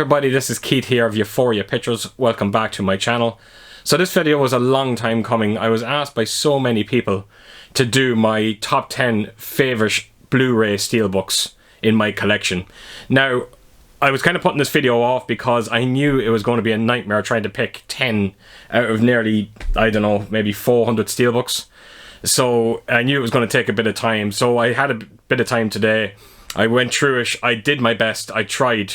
everybody, this is Keith here of Euphoria Pictures. Welcome back to my channel. So this video was a long time coming. I was asked by so many people to do my top 10 favourite Blu-ray steelbooks in my collection. Now, I was kind of putting this video off because I knew it was going to be a nightmare trying to pick 10 out of nearly, I don't know, maybe 400 steelbooks. So I knew it was going to take a bit of time. So I had a bit of time today. I went through it. I did my best. I tried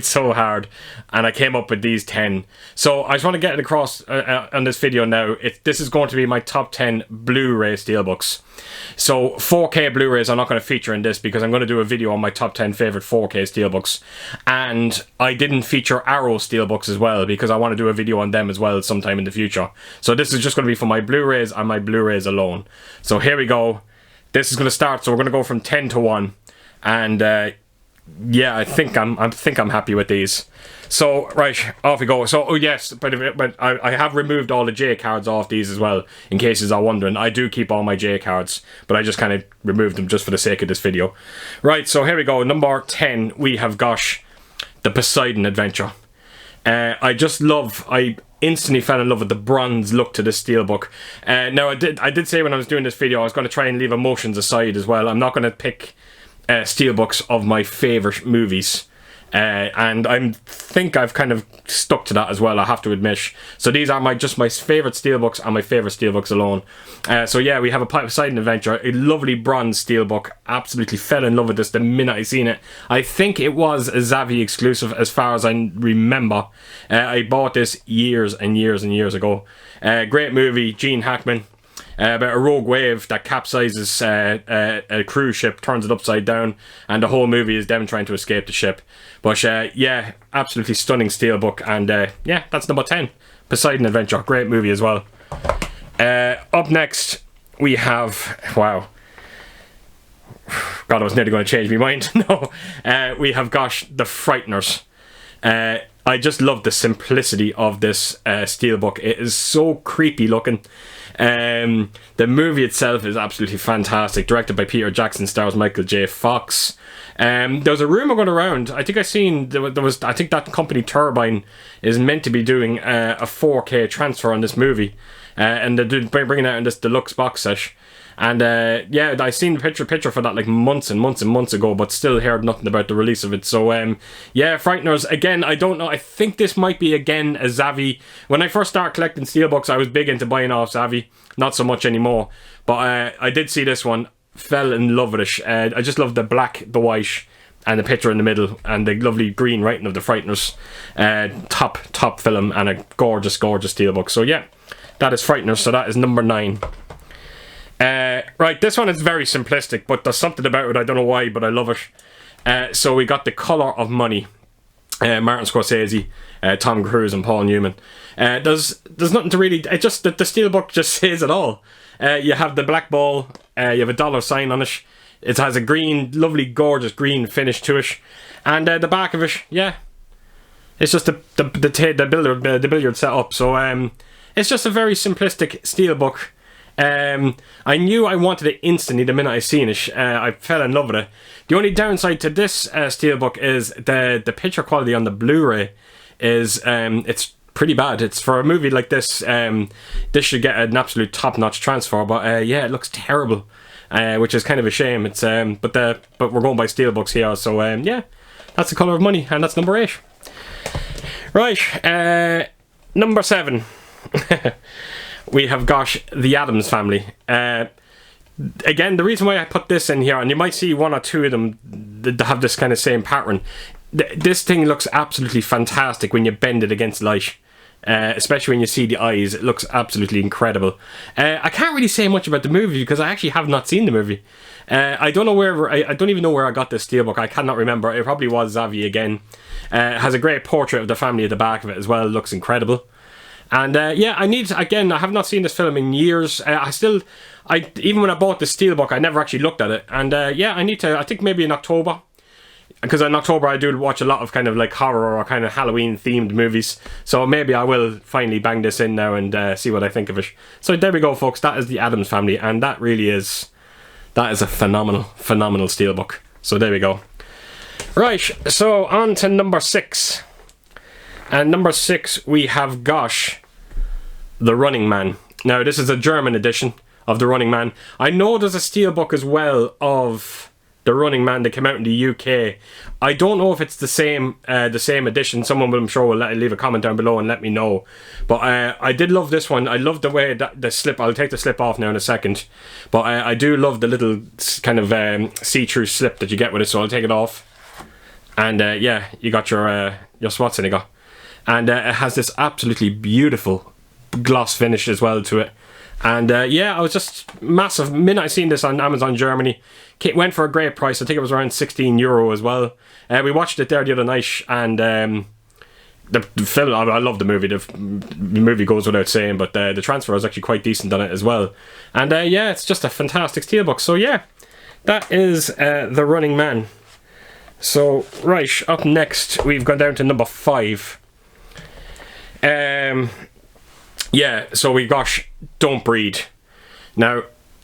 so hard, and I came up with these 10. So I just want to get it across on this video now. This is going to be my top 10 Blu-ray steelbooks. So 4K Blu-rays I'm not going to feature in this because I'm going to do a video on my top 10 favourite 4K steelbooks. And I didn't feature Arrow steelbooks as well because I want to do a video on them as well sometime in the future. So this is just going to be for my Blu-rays and my Blu-rays alone. So here we go. This is going to start, so we're going to go from 10 to 1. And yeah, I think I'm happy with these. So right, off we go. So oh yes, but I have removed all the J cards off these as well, in case you're wondering. I do keep all my J cards, but I just kind of removed them just for the sake of this video. Right, so here we go. Number 10, we have got the Poseidon Adventure. I instantly fell in love with the bronze look to this steelbook. Now I did say when I was doing this video I was going to try and leave emotions aside as well. I'm not going to pick steelbooks of my favourite movies, and I think I've kind of stuck to that as well, I have to admit. So these are just my favourite steelbooks and my favourite steelbooks alone. So yeah, we have a Poseidon Adventure, a lovely bronze steelbook. Absolutely fell in love with this the minute I seen it. I think it was a Zavvi exclusive as far as I remember. I bought this years and years and years ago. Great movie, Gene Hackman. About a rogue wave that capsizes a cruise ship, turns it upside down, and the whole movie is them trying to escape the ship. But yeah, absolutely stunning steelbook, and yeah, that's number 10. Poseidon Adventure, great movie as well. Up next, we have, wow, God, I was nearly going to change my mind. No, we have got the Frighteners. I just love the simplicity of this steelbook. It is so creepy looking. The movie itself is absolutely fantastic. Directed by Peter Jackson, stars Michael J. Fox. There was a rumour going around. I think I seen there was. I think that company Turbine is meant to be doing a 4K transfer on this movie, and they're bringing it out in this deluxe box set. And yeah, I seen the picture for that like months and months and months ago, but still heard nothing about the release of it. So yeah, Frighteners, again, I don't know, I think this might be again a Zavvi. When I first started collecting steelbooks, I was big into buying off Zavvi, not so much anymore. But I did see this one, fell in love with it. I just love the black, the white, and the picture in the middle, and the lovely green writing of the Frighteners. Top film, and a gorgeous, gorgeous steelbook. So yeah, that is Frighteners, so that is number 9. Right, this one is very simplistic, but there's something about it, I don't know why, but I love it. So we got The Colour of Money. Martin Scorsese, Tom Cruise and Paul Newman. There's nothing to really, it just, the steelbook just says it all. You have the black ball, you have a dollar sign on it. It has a green, lovely, gorgeous green finish to it. And the back of it, yeah, it's just the billiard set up. So it's just a very simplistic steelbook. I knew I wanted it instantly the minute I seen it. I fell in love with it. The only downside to this steelbook is the picture quality on the Blu-ray is it's pretty bad. It's for a movie like this. This should get an absolute top-notch transfer, but yeah, it looks terrible, which is kind of a shame. It's but we're going by steelbooks here, so yeah, that's The Colour of Money, and that's number 8. Right, number 7. We have got the Addams Family. Again, the reason why I put this in here, and you might see one or two of them that have this kind of same pattern. This thing looks absolutely fantastic when you bend it against light. Especially when you see the eyes, it looks absolutely incredible. I can't really say much about the movie because I actually have not seen the movie. I don't know where, I don't even know where I got this steelbook. I cannot remember. It probably was Zavvi again. It has a great portrait of the family at the back of it as well. It looks incredible. And yeah, I have not seen this film in years. Even when I bought the steelbook, I never actually looked at it. And yeah, I think maybe in October. Because in October I do watch a lot of kind of like horror or kind of Halloween themed movies. So maybe I will finally bang this in now and see what I think of it. So there we go, folks. That is the Addams Family. And that is a phenomenal, phenomenal steelbook. So there we go. Right, so on to number 6. And number 6 we have Gosh, The Running Man. Now this is a German edition of The Running Man. I know there's a steelbook as well of The Running Man that came out in the UK. I don't know if it's the same edition. Someone, I'm sure, will leave a comment down below and let me know. But I did love this one. I love the way that the slip. I'll take the slip off now in a second. But I do love the little kind of see-through slip that you get with it. So I'll take it off. And yeah, you got your Schwarzenegger, and it has this absolutely beautiful gloss finish as well to it. And yeah, I was just massive. Minute I seen this on Amazon Germany, it went for a great price. I think it was around €16 as well. We watched it there the other night, and the film, I love the movie. The movie goes without saying, but the transfer was actually quite decent on it as well. And yeah, it's just a fantastic steelbook. So yeah, that is The Running Man. So right, up next we've gone down to number 5. Yeah, so we got Don't Breathe. Now,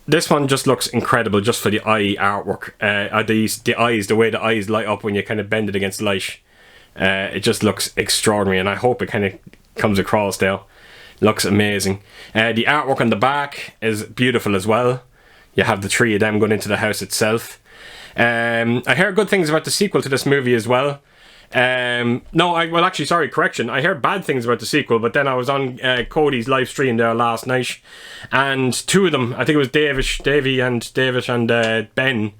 this one just looks incredible just for the eye artwork. The way the eyes light up when you kind of bend it against light. It just looks extraordinary, and I hope it kind of comes across there. Looks amazing. The artwork on the back is beautiful as well. You have the 3 of them going into the house itself. I heard good things about the sequel to this movie as well. Well actually, sorry, correction. I heard bad things about the sequel, but then I was on Cody's live stream there last night, and 2 of them, I think it was Davey and David and Ben,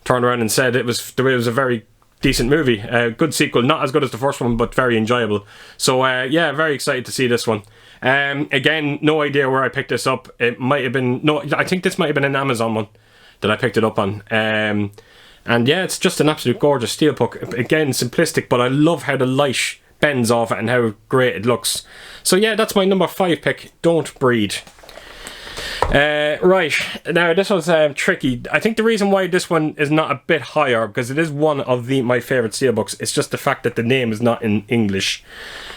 turned around and said it was a very decent movie. Good sequel, not as good as the first one, but very enjoyable. So yeah, very excited to see this one. Again, no idea where I picked this up. It might have been, I think this might have been an Amazon one that I picked it up on. And yeah, it's just an absolute gorgeous steelbook. Again, simplistic, but I love how the light bends off it and how great it looks. So yeah, that's my number 5 pick, Don't Breathe. Right, now this was tricky. I think the reason why this one is not a bit higher, because it is one of my favourite steelbooks, it's just the fact that the name is not in English.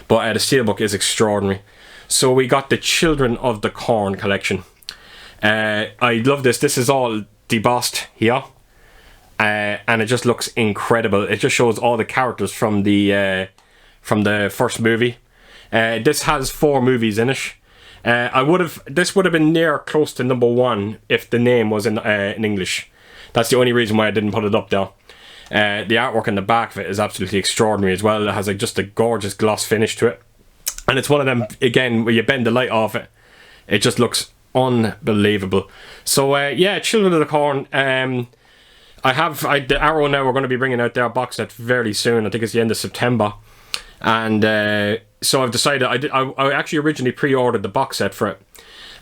But the steelbook is extraordinary. So we got the Children of the Corn collection. I love this. This is all debossed here. And it just looks incredible. It just shows all the characters from the first movie. This has 4 movies in it. This would have been near close to number 1 if the name was in English. That's the only reason why I didn't put it up there. The artwork on the back of it is absolutely extraordinary as well. It has just a gorgeous gloss finish to it, and it's one of them again where you bend the light off it. It just looks unbelievable. So yeah, Children of the Corn. The Arrow now, we're going to be bringing out their box set very soon. I think it's the end of September. And so I've decided, I actually originally pre-ordered the box set for it.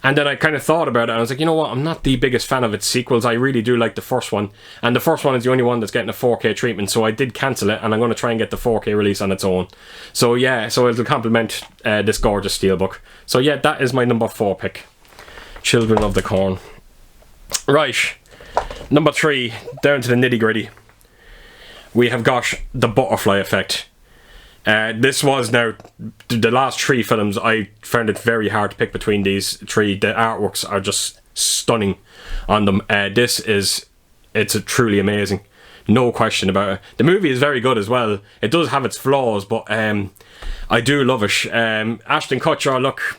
And then I kind of thought about it, and I was like, you know what, I'm not the biggest fan of its sequels. I really do like the first one. And the first one is the only one that's getting a 4K treatment, so I did cancel it, and I'm going to try and get the 4K release on its own. So yeah, so it'll complement this gorgeous steelbook. So yeah, that is my number 4 pick. Children of the Corn. Right. Number 3, down to the nitty gritty. We have got The Butterfly Effect. This was now the last 3 films. I found it very hard to pick between these 3. The artworks are just stunning on them. It's truly amazing, no question about it. The movie is very good as well. It does have its flaws, but I do love it. Ashton Kutcher, look,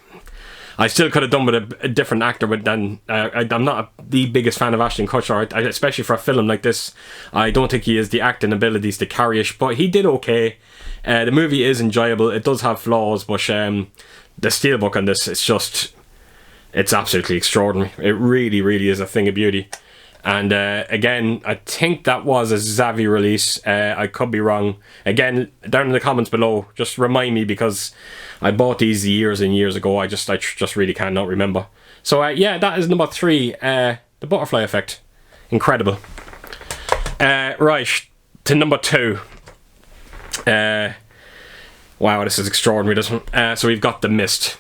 I still could have done with a different actor, but then I'm not the biggest fan of Ashton Kutcher, especially for a film like this. I don't think he has the acting abilities to carry it, but he did okay. The movie is enjoyable. It does have flaws, but the steelbook on this, it's absolutely extraordinary. It really, really is a thing of beauty. And again, I think that was a Zavvi release. I could be wrong. Again, down in the comments below, just remind me, because I bought these years and years ago. I just really cannot remember. So yeah, that is number 3, The Butterfly Effect. Incredible. Right, to number 2. Wow, this is extraordinary, this one. So we've got The Mist.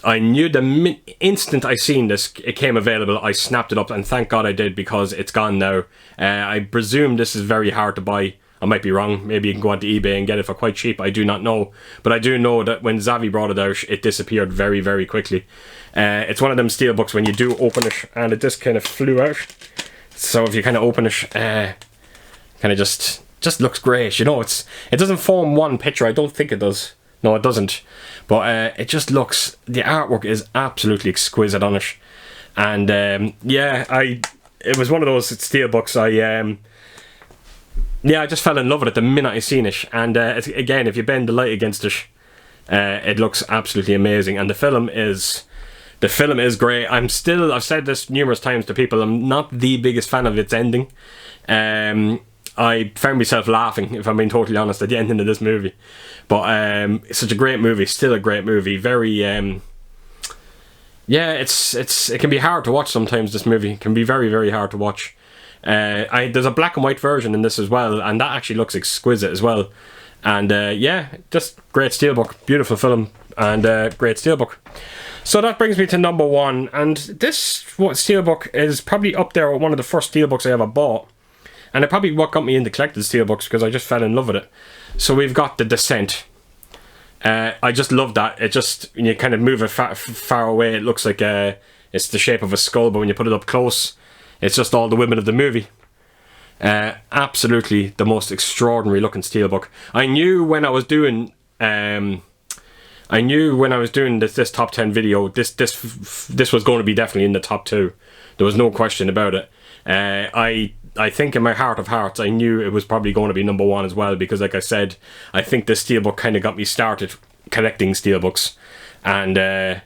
I knew the instant I seen this, it came available, I snapped it up, and thank God I did, because it's gone now. I presume this is very hard to buy. I might be wrong. Maybe you can go onto eBay and get it for quite cheap. I do not know. But I do know that when Zavvi brought it out, it disappeared very, very quickly. It's one of them steelbooks when you do open it, and it just kind of flew out. So if you kind of open it, kind of just looks great. You know, it doesn't form one picture. I don't think it does. No, it doesn't. But it just looks, the artwork is absolutely exquisite on it. And yeah, it was one of those Steelbooks I just fell in love with it the minute I seen it. And again, if you bend the light against it, it looks absolutely amazing. And the film is great. I've said this numerous times to people, I'm not the biggest fan of its ending. I found myself laughing, if I'm being totally honest, at the ending of this movie. But it's such a great movie, still a great movie. Very yeah, it can be hard to watch sometimes. This movie can be very, very hard to watch. There's a black and white version in this as well, and that actually looks exquisite as well. And yeah, just great Steelbook, beautiful film, and great Steelbook. So that brings me to number one, and this Steelbook is probably up there with one of the first Steelbooks I ever bought, and it probably what got me into collected Steelbooks, because I just fell in love with it. So we've got The Descent. I just love that. It just, when you kind of move it far away, it looks like it's the shape of a skull, but when you put it up close, it's just all the women of the movie. Absolutely the most extraordinary looking Steelbook. I knew when I was doing this top 10 video, this was going to be definitely in the top 2. There was no question about it. I think in my heart of hearts, I knew it was probably going to be number 1 as well, because like I said, I think this Steelbook kind of got me started collecting Steelbooks, and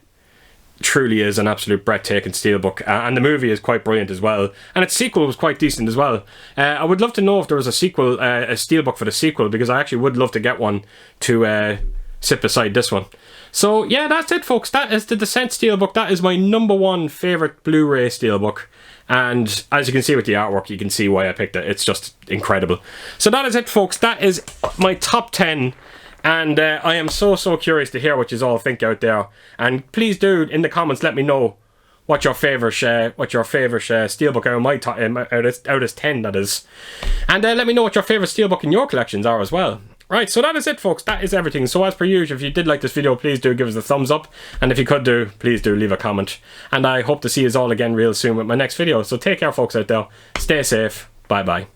truly is an absolute breathtaking Steelbook, and the movie is quite brilliant as well, and its sequel was quite decent as well. I would love to know if there was a sequel, a Steelbook for the sequel, because I actually would love to get one to sit beside this one. So yeah, that's it folks, that is the Descent Steelbook. That is my number 1 favourite Blu-ray Steelbook, and as you can see with the artwork, you can see why I picked it. It's just incredible. So that is it folks, that is my top 10. And I am so curious to hear what you all think out there. And please do in the comments let me know what your favourite Steelbook out of 10 that is. And let me know what your favourite Steelbook in your collections are as well. Right, so that is it folks, that is everything. So as per usual, if you did like this video, please do give us a thumbs up. And if you could do, please do leave a comment. And I hope to see you all again real soon with my next video. So take care folks out there, stay safe, bye bye.